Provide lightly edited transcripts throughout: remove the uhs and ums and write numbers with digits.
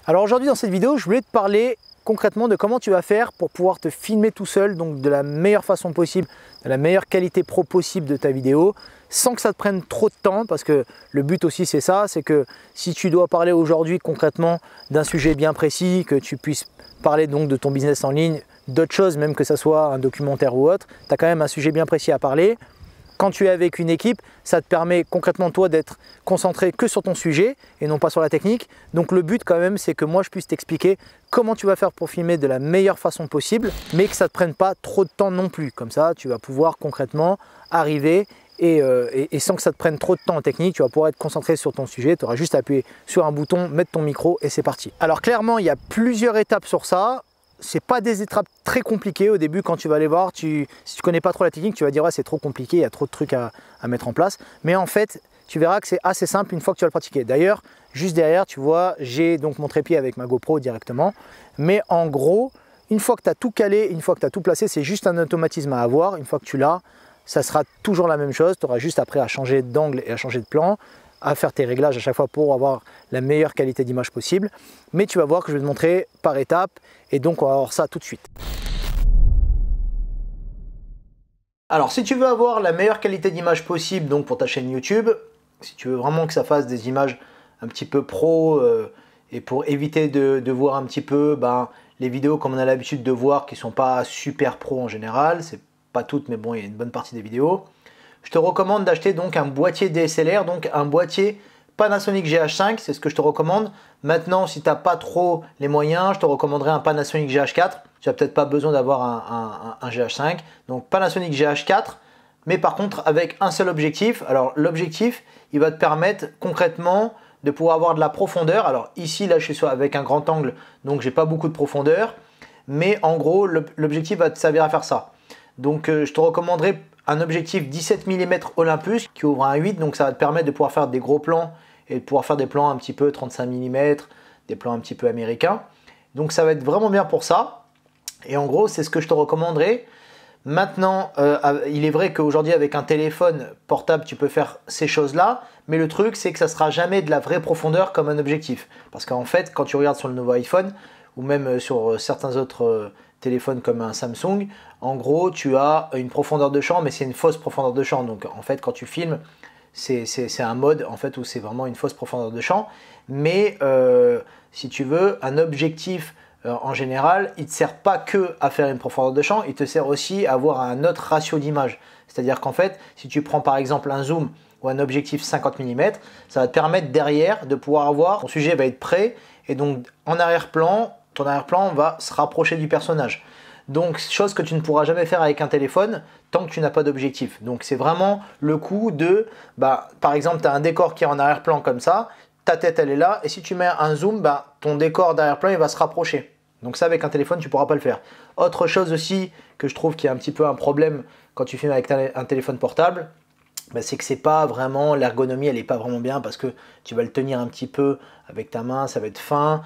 Alors aujourd'hui dans cette vidéo, je voulais te parler concrètement de comment tu vas faire pour pouvoir te filmer tout seul, donc de la meilleure façon possible, de la meilleure qualité pro possible de ta vidéo, sans que ça te prenne trop de temps, parce que le but aussi c'est ça, c'est que si tu dois parler aujourd'hui concrètement d'un sujet bien précis, que tu puisses parler donc de ton business en ligne, d'autres choses, même que ça soit un documentaire ou autre, tu as quand même un sujet bien précis à parler. Quand tu es avec une équipe, ça te permet concrètement toi d'être concentré que sur ton sujet et non pas sur la technique. Donc le but quand même, c'est que moi je puisse t'expliquer comment tu vas faire pour filmer de la meilleure façon possible, mais que ça ne te prenne pas trop de temps non plus. Comme ça, tu vas pouvoir concrètement arriver et sans que ça te prenne trop de temps en technique, tu vas pouvoir être concentré sur ton sujet. Tu auras juste à appuyer sur un bouton, mettre ton micro et c'est parti. Alors clairement, il y a plusieurs étapes sur ça. C'est pas des étapes très compliquées au début quand tu vas les voir. Si tu connais pas trop la technique, tu vas dire ouais, c'est trop compliqué, il y a trop de trucs à mettre en place. Mais en fait, tu verras que c'est assez simple une fois que tu vas le pratiquer. D'ailleurs, juste derrière, tu vois, j'ai donc mon trépied avec ma GoPro directement. Mais en gros, une fois que tu as tout calé, une fois que tu as tout placé, c'est juste un automatisme à avoir. Une fois que tu l'as, ça sera toujours la même chose. Tu auras juste après à changer d'angle et à changer de plan, à faire tes réglages à chaque fois pour avoir la meilleure qualité d'image possible. Mais tu vas voir que je vais te montrer par étapes et donc on va voir ça tout de suite. Alors si tu veux avoir la meilleure qualité d'image possible donc pour ta chaîne YouTube, si tu veux vraiment que ça fasse des images un petit peu pro et pour éviter de voir un petit peu les vidéos comme on a l'habitude de voir qui ne sont pas super pro en général, c'est pas toutes mais bon il y a une bonne partie des vidéos. Je te recommande d'acheter donc un boîtier DSLR, donc un boîtier Panasonic GH5, c'est ce que je te recommande. Maintenant, si tu n'as pas trop les moyens, je te recommanderais un Panasonic GH4. Tu n'as peut-être pas besoin d'avoir un GH5. Donc Panasonic GH4, mais par contre avec un seul objectif. Alors l'objectif, il va te permettre concrètement de pouvoir avoir de la profondeur. Alors ici, là, je suis avec un grand angle, donc j'ai pas beaucoup de profondeur. Mais en gros, l'objectif va te servir à faire ça. Donc je te recommanderais un objectif 17 mm Olympus qui ouvre un 8, donc ça va te permettre de pouvoir faire des gros plans et de pouvoir faire des plans un petit peu 35 mm, des plans un petit peu américains. Donc ça va être vraiment bien pour ça. Et en gros, c'est ce que je te recommanderais. Maintenant, il est vrai qu'aujourd'hui avec un téléphone portable, tu peux faire ces choses-là, mais le truc, c'est que ça ne sera jamais de la vraie profondeur comme un objectif. Parce qu'en fait, quand tu regardes sur le nouveau iPhone, ou même sur certains autres téléphones comme un Samsung, en gros, tu as une profondeur de champ, mais c'est une fausse profondeur de champ. Donc en fait, quand tu filmes, c'est un mode en fait où c'est vraiment une fausse profondeur de champ. Mais si tu veux, un objectif en général, il ne te sert pas que à faire une profondeur de champ, il te sert aussi à avoir un autre ratio d'image. C'est-à-dire qu'en fait, si tu prends par exemple un zoom ou un objectif 50 mm, ça va te permettre derrière de pouvoir avoir, ton sujet va être prêt et donc en arrière-plan, ton arrière-plan va se rapprocher du personnage. Donc, chose que tu ne pourras jamais faire avec un téléphone tant que tu n'as pas d'objectif. Donc, c'est vraiment le coup de, par exemple, tu as un décor qui est en arrière-plan comme ça, ta tête elle est là, et si tu mets un zoom, ton décor d'arrière-plan il va se rapprocher. Donc ça, avec un téléphone, tu ne pourras pas le faire. Autre chose aussi que je trouve qui est un petit peu un problème quand tu filmes avec un téléphone portable, c'est que c'est pas vraiment, l'ergonomie elle n'est pas vraiment bien parce que tu vas le tenir un petit peu avec ta main, ça va être fin,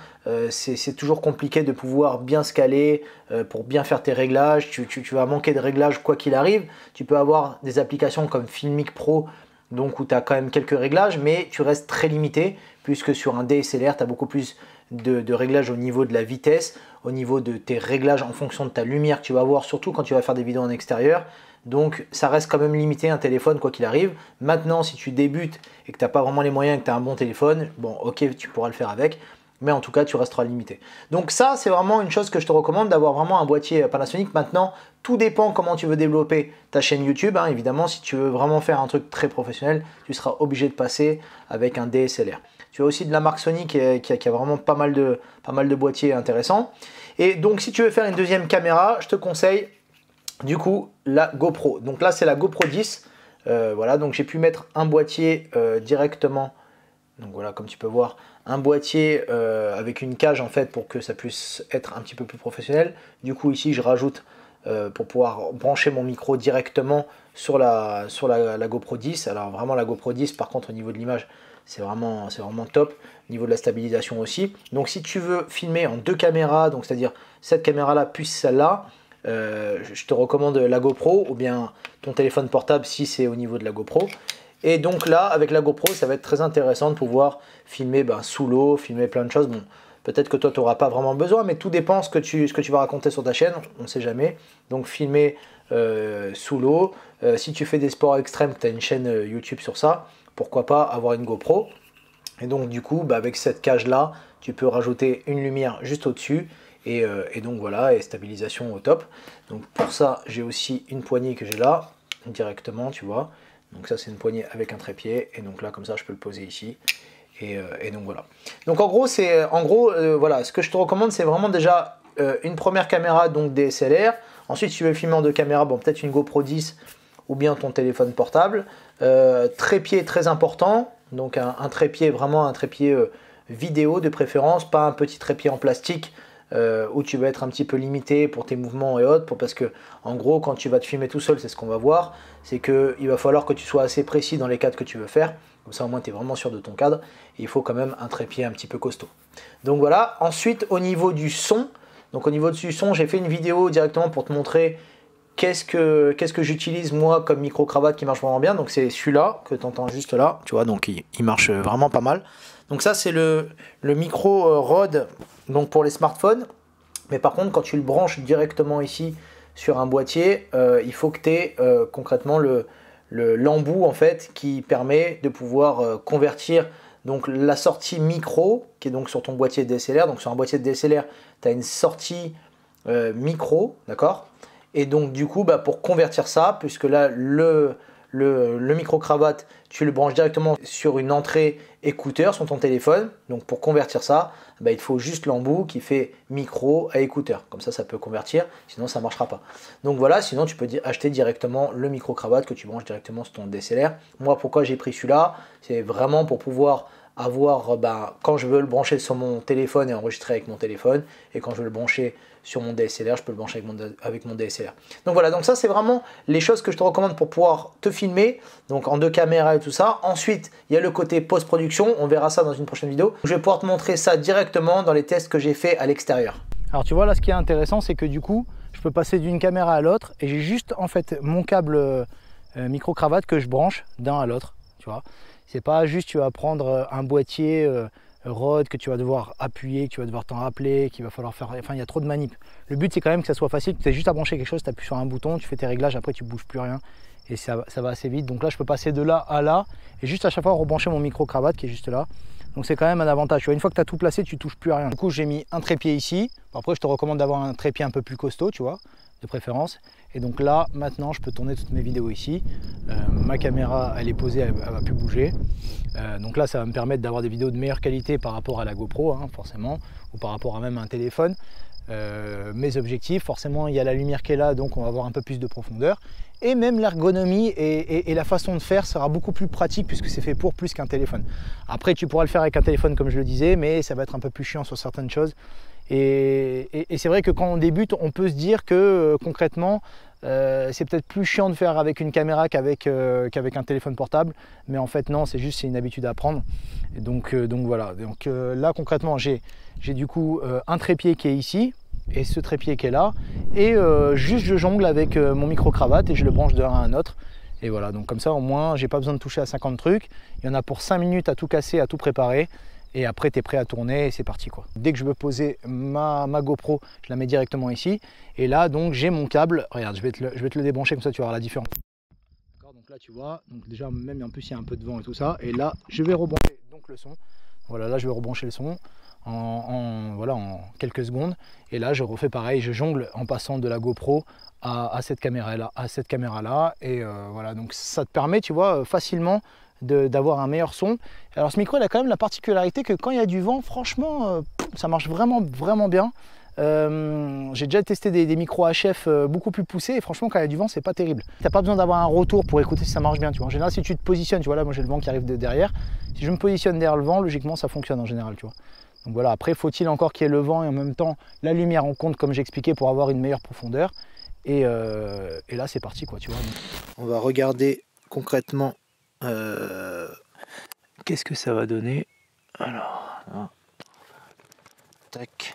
c'est toujours compliqué de pouvoir bien se caler pour bien faire tes réglages, tu vas manquer de réglages quoi qu'il arrive. Tu peux avoir des applications comme Filmic Pro donc où tu as quand même quelques réglages mais tu restes très limité puisque sur un DSLR tu as beaucoup plus de réglages au niveau de la vitesse, au niveau de tes réglages en fonction de ta lumière que tu vas avoir, surtout quand tu vas faire des vidéos en extérieur. Donc ça reste quand même limité un téléphone quoi qu'il arrive. Maintenant si tu débutes et que tu n'as pas vraiment les moyens et que tu as un bon téléphone, bon ok tu pourras le faire avec, mais en tout cas tu resteras limité. Donc ça c'est vraiment une chose que je te recommande d'avoir vraiment un boîtier Panasonic. Maintenant tout dépend comment tu veux développer ta chaîne YouTube. Évidemment si tu veux vraiment faire un truc très professionnel, tu seras obligé de passer avec un DSLR. Tu as aussi de la marque Sony qui a vraiment pas mal de boîtiers intéressants. Et donc si tu veux faire une deuxième caméra, je te conseille du coup la GoPro. Donc là c'est la GoPro 10. Voilà, donc j'ai pu mettre un boîtier directement. Donc voilà, comme tu peux voir, un boîtier avec une cage en fait pour que ça puisse être un petit peu plus professionnel. Du coup ici je rajoute pour pouvoir brancher mon micro directement sur la GoPro 10. Alors vraiment la GoPro 10 par contre au niveau de l'image c'est vraiment top, au niveau de la stabilisation aussi. Donc si tu veux filmer en deux caméras, donc c'est-à-dire cette caméra là plus celle-là, je te recommande la GoPro ou bien ton téléphone portable si c'est au niveau de la GoPro. Et donc là avec la GoPro ça va être très intéressant de pouvoir filmer sous l'eau, filmer plein de choses. Bon, Peut-être que toi, tu n'auras pas vraiment besoin, mais tout dépend ce que tu vas raconter sur ta chaîne, on ne sait jamais. Donc filmer sous l'eau. Si tu fais des sports extrêmes, tu as une chaîne YouTube sur ça, pourquoi pas avoir une GoPro. Et donc du coup, avec cette cage-là, tu peux rajouter une lumière juste au-dessus. Et donc voilà, et stabilisation au top. Donc pour ça, j'ai aussi une poignée que j'ai là, directement, tu vois. Donc ça, c'est une poignée avec un trépied. Et donc là, comme ça, je peux le poser ici. Et donc voilà. Donc en gros, voilà, ce que je te recommande, c'est vraiment déjà une première caméra, donc DSLR. Ensuite, si tu veux filmer en deux caméras, bon, peut-être une GoPro 10 ou bien ton téléphone portable. Trépied très important, donc un trépied, vraiment un trépied vidéo de préférence, pas un petit trépied en plastique où tu vas être un petit peu limité pour tes mouvements et autres, parce que en gros, quand tu vas te filmer tout seul, c'est ce qu'on va voir, c'est qu'il va falloir que tu sois assez précis dans les cadres que tu veux faire. Comme ça, au moins, tu es vraiment sûr de ton cadre. Et il faut quand même un trépied un petit peu costaud. Donc voilà. Ensuite, au niveau du son, j'ai fait une vidéo directement pour te montrer qu'est-ce que j'utilise moi comme micro-cravate qui marche vraiment bien. Donc c'est celui-là que tu entends juste là. Tu vois, donc il marche vraiment pas mal. Donc ça, c'est le micro Rode donc pour les smartphones. Mais par contre, quand tu le branches directement ici sur un boîtier, il faut que tu aies concrètement l'embout en fait qui permet de pouvoir convertir donc la sortie micro qui est donc sur ton boîtier DSLR. Donc sur un boîtier de DSLR, tu as une sortie micro, d'accord? Et donc du coup, pour convertir ça, puisque là le micro-cravate, tu le branches directement sur une entrée écouteur sur ton téléphone. Donc pour convertir ça, il te faut juste l'embout qui fait micro à écouteur. Comme ça peut convertir, sinon ça ne marchera pas. Donc voilà, sinon tu peux acheter directement le micro-cravate que tu branches directement sur ton DSLR. Moi, pourquoi j'ai pris celui-là? C'est vraiment pour pouvoir avoir, quand je veux le brancher sur mon téléphone et enregistrer avec mon téléphone, et quand je veux le brancher sur mon DSLR, je peux le brancher avec mon DSLR. Donc voilà, donc ça c'est vraiment les choses que je te recommande pour pouvoir te filmer, donc en deux caméras et tout ça. Ensuite, il y a le côté post-production, on verra ça dans une prochaine vidéo. Je vais pouvoir te montrer ça directement dans les tests que j'ai fait à l'extérieur. Alors tu vois là, ce qui est intéressant, c'est que du coup, je peux passer d'une caméra à l'autre et j'ai juste en fait mon câble micro-cravate que je branche d'un à l'autre, tu vois. C'est pas juste tu vas prendre un boîtier Rode que tu vas devoir appuyer, que tu vas devoir t'en rappeler, qu'il va falloir faire, enfin il y a trop de manip. Le but c'est quand même que ça soit facile, tu as juste à brancher quelque chose, tu appuies sur un bouton, tu fais tes réglages, après tu bouges plus rien et ça va assez vite. Donc là je peux passer de là à là et juste à chaque fois rebrancher mon micro-cravate qui est juste là. Donc c'est quand même un avantage. Tu vois, une fois que tu as tout placé, tu touches plus à rien. Du coup j'ai mis un trépied ici. Après je te recommande d'avoir un trépied un peu plus costaud, tu vois, de préférence. Et donc là maintenant je peux tourner toutes mes vidéos ici. Ma caméra elle est posée, elle va plus bouger. Donc là ça va me permettre d'avoir des vidéos de meilleure qualité par rapport à la GoPro hein, forcément, ou par rapport à même un téléphone. Mes objectifs, forcément il y a la lumière qui est là, donc on va avoir un peu plus de profondeur. Et même l'ergonomie et la façon de faire sera beaucoup plus pratique puisque c'est fait pour plus qu'un téléphone. Après tu pourras le faire avec un téléphone comme je le disais, mais ça va être un peu plus chiant sur certaines choses. Et c'est vrai que quand on débute, on peut se dire que concrètement, c'est peut-être plus chiant de faire avec une caméra qu'avec un téléphone portable. Mais en fait non, c'est une habitude à prendre. Et donc voilà, donc là concrètement j'ai du coup un trépied qui est ici et ce trépied qui est là. Et juste je jongle avec mon micro-cravate et je le branche d'un à un autre. Et voilà, donc comme ça au moins j'ai pas besoin de toucher à 50 trucs. Il y en a pour 5 minutes à tout casser, à tout préparer. Et après tu es prêt à tourner et c'est parti quoi. Dès que je veux poser ma GoPro, je la mets directement ici. Et là donc j'ai mon câble, regarde je vais te le débrancher comme ça tu vas voir la différence. D'accord, donc là tu vois, donc déjà même en plus il y a un peu de vent et tout ça. Et là je vais rebrancher donc le son. Voilà, là je vais rebrancher le son voilà, en quelques secondes. Et là je refais pareil, je jongle en passant de la GoPro à cette caméra là. Et voilà, donc ça te permet tu vois facilement d'avoir un meilleur son. Alors ce micro il a quand même la particularité que quand il y a du vent, franchement ça marche vraiment bien. J'ai déjà testé des micros HF beaucoup plus poussés et franchement quand il y a du vent c'est pas terrible. T'as pas besoin d'avoir un retour pour écouter si ça marche bien, tu vois. En général si tu te positionnes, tu vois là moi j'ai le vent qui arrive de derrière, si je me positionne derrière le vent, logiquement ça fonctionne en général, tu vois. Donc voilà, après faut-il encore qu'il y ait le vent et en même temps la lumière en compte comme j'expliquais pour avoir une meilleure profondeur. Et là c'est parti quoi, tu vois. Donc, on va regarder concrètement qu'est-ce que ça va donner. Alors, hein. Tac.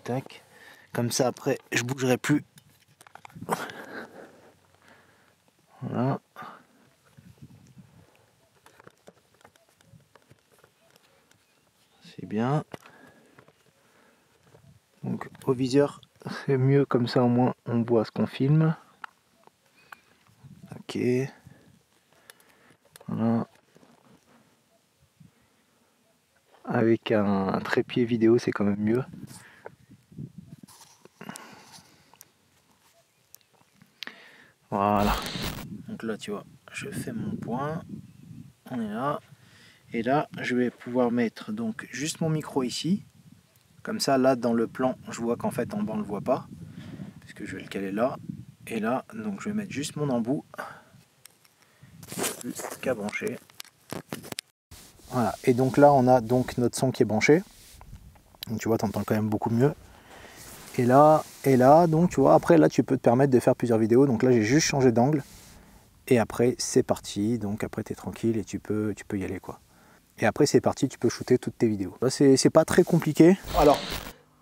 Tac. Comme ça après je bougerai plus. Voilà. c'est bien. Donc au viseur, c'est mieux comme ça, au moins on voit ce qu'on filme. Ok. Voilà. Avec un trépied vidéo, c'est quand même mieux. Voilà. Donc là, tu vois, je fais mon point. On est là. Et là, je vais pouvoir mettre donc juste mon micro ici. Comme ça, là, dans le plan, je vois qu'en fait, en bas, on ne le voit pas. Puisque je vais le caler là. Et là, donc, je vais mettre juste mon embout. Plus qu'à brancher. Voilà. Et donc là, on a donc notre son qui est branché. Donc, tu vois, tu entends quand même beaucoup mieux. Et là, donc, tu vois, après, là, tu peux te permettre de faire plusieurs vidéos. Donc là, j'ai juste changé d'angle. Et après, c'est parti. Donc après, tu es tranquille et tu peux y aller, quoi. Et après, c'est parti, tu peux shooter toutes tes vidéos. C'est pas très compliqué. Alors,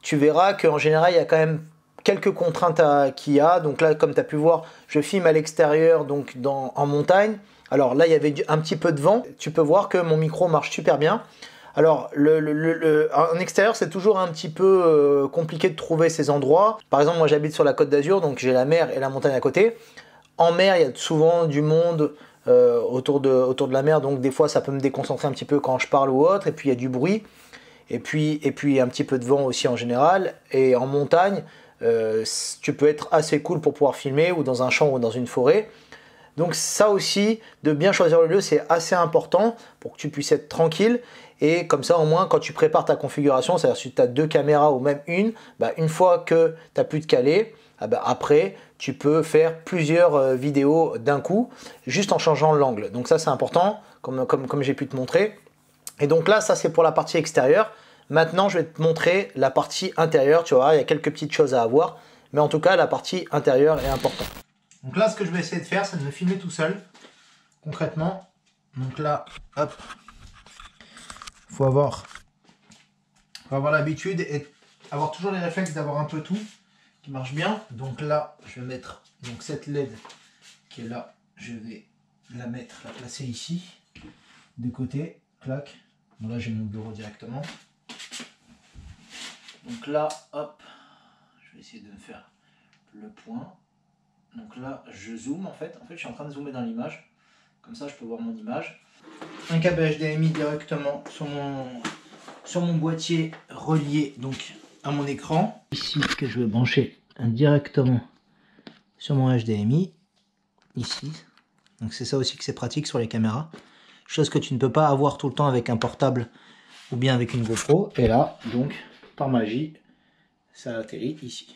tu verras qu'en général, il y a quand même quelques contraintes qu'il y a. Donc là, comme tu as pu voir, je filme à l'extérieur, donc en montagne. Alors là, il y avait un petit peu de vent. Tu peux voir que mon micro marche super bien. Alors, en extérieur, c'est toujours un petit peu compliqué de trouver ces endroits. Par exemple, moi, j'habite sur la Côte d'Azur, donc j'ai la mer et la montagne à côté. En mer, il y a souvent du monde autour de la mer, donc des fois, ça peut me déconcentrer un petit peu quand je parle ou autre. Et puis, il y a du bruit. Et puis un petit peu de vent aussi en général. Et en montagne, tu peux être assez cool pour pouvoir filmer, ou dans un champ ou dans une forêt. Donc ça aussi, de bien choisir le lieu, c'est assez important pour que tu puisses être tranquille. Et comme ça, au moins, quand tu prépares ta configuration, c'est-à-dire si tu as 2 caméras ou même une fois que tu n'as plus de calé, après, tu peux faire plusieurs vidéos d'un coup, juste en changeant l'angle. Donc ça, c'est important, comme j'ai pu te montrer. Et donc là, ça, c'est pour la partie extérieure. Maintenant, je vais te montrer la partie intérieure. Tu vois, il y a quelques petites choses à avoir. Mais en tout cas, la partie intérieure est importante. Donc là, ce que je vais essayer de faire, c'est de me filmer tout seul, concrètement. Donc là, hop, faut avoir l'habitude et avoir toujours les réflexes d'avoir un peu tout qui marche bien. Donc là, je vais mettre donc cette LED qui est là, je vais la placer ici, de côté, clac. Bon, là, j'ai mon bureau directement. Donc là, hop, je vais essayer de me faire le point. Donc là, je zoome en fait. Je suis en train de zoomer dans l'image. Comme ça, je peux voir mon image. Un câble HDMI directement sur mon boîtier relié donc à mon écran. Ici, que je vais brancher directement sur mon HDMI. Ici. Donc c'est ça aussi que c'est pratique sur les caméras. Chose que tu ne peux pas avoir tout le temps avec un portable ou bien avec une GoPro. Et là, donc, par magie, ça atterrit ici.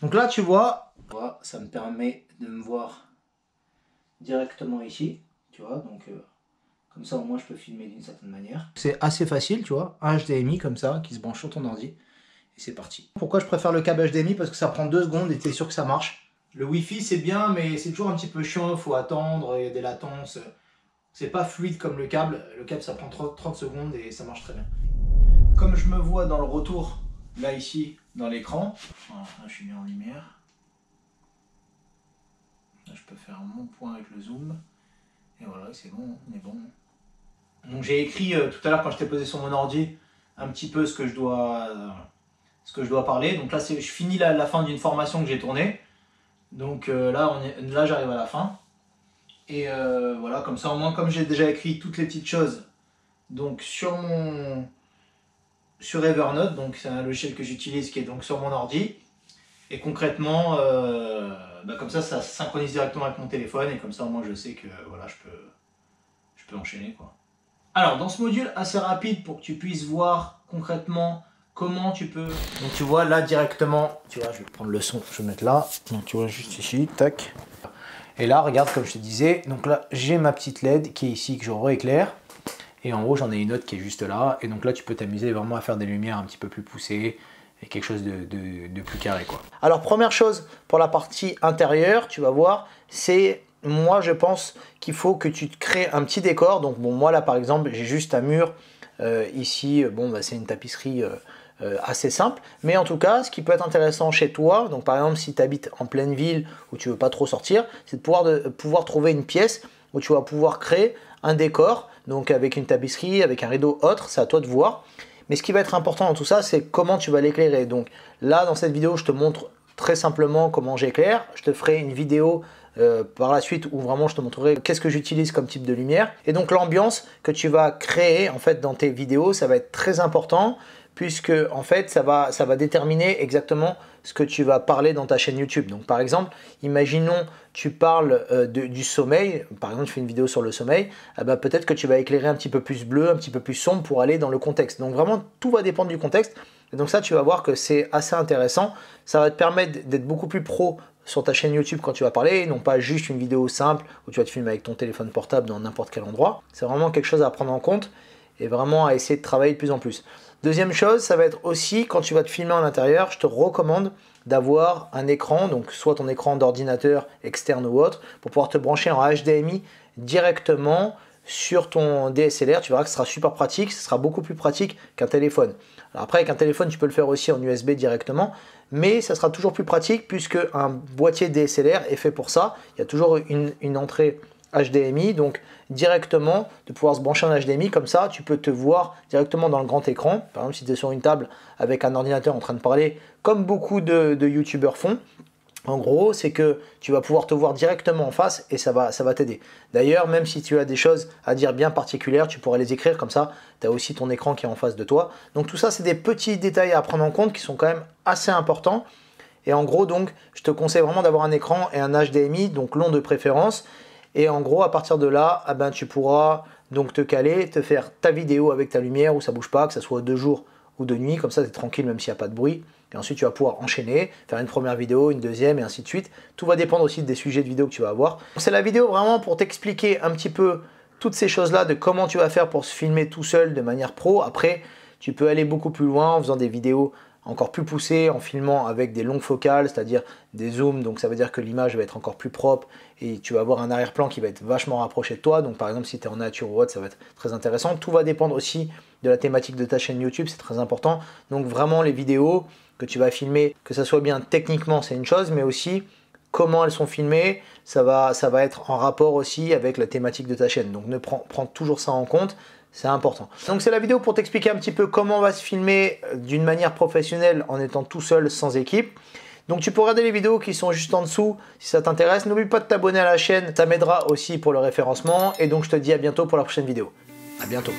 Donc là, tu vois, ça me permet de me voir directement ici, tu vois, donc comme ça au moins je peux filmer d'une certaine manière. C'est assez facile, tu vois, un HDMI comme ça qui se branche sur ton ordi et c'est parti. Pourquoi je préfère le câble HDMI? Parce que ça prend 2 secondes et tu es sûr que ça marche. Le Wi-Fi c'est bien, mais c'est toujours un petit peu chiant, il faut attendre, il y a des latences. C'est pas fluide comme le câble ça prend 30 secondes et ça marche très bien. Comme je me vois dans le retour, là ici, dans l'écran, voilà, là je suis mis en lumière. Là, je peux faire mon point avec le zoom. Et voilà, c'est bon, on est bon. Donc j'ai écrit tout à l'heure quand je t'ai posé sur mon ordi un petit peu ce que je dois parler. Donc là, je finis la fin d'une formation que j'ai tournée. Donc là j'arrive à la fin. Et voilà, comme ça, au moins, comme j'ai déjà écrit toutes les petites choses donc sur Evernote, donc c'est un logiciel que j'utilise qui est donc sur mon ordi. Et concrètement, comme ça synchronise directement avec mon téléphone et comme ça, au moins, je sais que voilà, je peux enchaîner, quoi. Alors, dans ce module assez rapide pour que tu puisses voir concrètement comment tu peux. Donc, tu vois là directement, tu vois, je vais prendre le son, je vais mettre là. Donc, tu vois juste ici, tac. Et là, regarde, comme je te disais, donc là, j'ai ma petite LED qui est ici que je rééclaire. Et en haut, j'en ai une autre qui est juste là. Et donc là, tu peux t'amuser vraiment à faire des lumières un petit peu plus poussées. Et quelque chose de plus carré, quoi. Alors première chose pour la partie intérieure, tu vas voir, c'est moi je pense qu'il faut que tu te crées un petit décor. Donc bon, moi là par exemple j'ai juste un mur ici, c'est une tapisserie assez simple, mais en tout cas ce qui peut être intéressant chez toi, donc par exemple si tu habites en pleine ville où tu veux pas trop sortir, c'est de pouvoir trouver une pièce où tu vas pouvoir créer un décor, donc avec une tapisserie, avec un rideau autre, c'est à toi de voir. Mais ce qui va être important dans tout ça, c'est comment tu vas l'éclairer. Donc là, dans cette vidéo, je te montre très simplement comment j'éclaire. Je te ferai une vidéo par la suite où vraiment je te montrerai qu'est-ce que j'utilise comme type de lumière. Et donc l'ambiance que tu vas créer en fait dans tes vidéos, ça va être très important puisque en fait ça va déterminer exactement ce que tu vas parler dans ta chaîne YouTube. Donc par exemple, imaginons tu parles du sommeil, par exemple tu fais une vidéo sur le sommeil, peut-être que tu vas éclairer un petit peu plus bleu, un petit peu plus sombre pour aller dans le contexte. Donc vraiment tout va dépendre du contexte. Et donc ça tu vas voir que c'est assez intéressant, ça va te permettre d'être beaucoup plus pro sur ta chaîne YouTube quand tu vas parler, non pas juste une vidéo simple où tu vas te filmer avec ton téléphone portable dans n'importe quel endroit. C'est vraiment quelque chose à prendre en compte et vraiment à essayer de travailler de plus en plus. Deuxième chose, ça va être aussi quand tu vas te filmer en intérieur, je te recommande d'avoir un écran, donc soit ton écran d'ordinateur externe ou autre, pour pouvoir te brancher en HDMI directement sur ton DSLR. Tu verras que ce sera super pratique, ce sera beaucoup plus pratique qu'un téléphone. Alors après, avec un téléphone, tu peux le faire aussi en USB directement, mais ça sera toujours plus pratique puisque un boîtier DSLR est fait pour ça. Il y a toujours une entrée HDMI, donc directement de pouvoir se brancher en HDMI, comme ça tu peux te voir directement dans le grand écran. Par exemple, si tu es sur une table avec un ordinateur en train de parler, comme beaucoup de youtubeurs font, en gros, c'est que tu vas pouvoir te voir directement en face et ça va t'aider. D'ailleurs, même si tu as des choses à dire bien particulières, tu pourras les écrire comme ça. Tu as aussi ton écran qui est en face de toi. Donc tout ça, c'est des petits détails à prendre en compte qui sont quand même assez importants. Et en gros, donc, je te conseille vraiment d'avoir un écran et un HDMI, donc long de préférence. Et en gros, à partir de là, tu pourras donc te caler, te faire ta vidéo avec ta lumière où ça ne bouge pas, que ce soit de jour ou de nuit. Comme ça, tu es tranquille même s'il n'y a pas de bruit. Et ensuite, tu vas pouvoir enchaîner, faire une première vidéo, une deuxième et ainsi de suite. Tout va dépendre aussi des sujets de vidéo que tu vas avoir. C'est la vidéo vraiment pour t'expliquer un petit peu toutes ces choses-là de comment tu vas faire pour se filmer tout seul de manière pro. Après, tu peux aller beaucoup plus loin en faisant des vidéos encore plus poussées, en filmant avec des longues focales, c'est-à-dire des zooms. Donc ça veut dire que l'image va être encore plus propre et tu vas avoir un arrière-plan qui va être vachement rapproché de toi. Donc par exemple, si tu es en nature ou autre, ça va être très intéressant. Tout va dépendre aussi de la thématique de ta chaîne YouTube, c'est très important. Donc vraiment les vidéos que tu vas filmer, que ça soit bien techniquement, c'est une chose, mais aussi comment elles sont filmées, ça va être en rapport aussi avec la thématique de ta chaîne. Donc prends toujours ça en compte, c'est important. Donc c'est la vidéo pour t'expliquer un petit peu comment on va se filmer d'une manière professionnelle en étant tout seul, sans équipe. Donc tu peux regarder les vidéos qui sont juste en dessous si ça t'intéresse. N'oublie pas de t'abonner à la chaîne, ça m'aidera aussi pour le référencement. Et donc je te dis à bientôt pour la prochaine vidéo. À bientôt.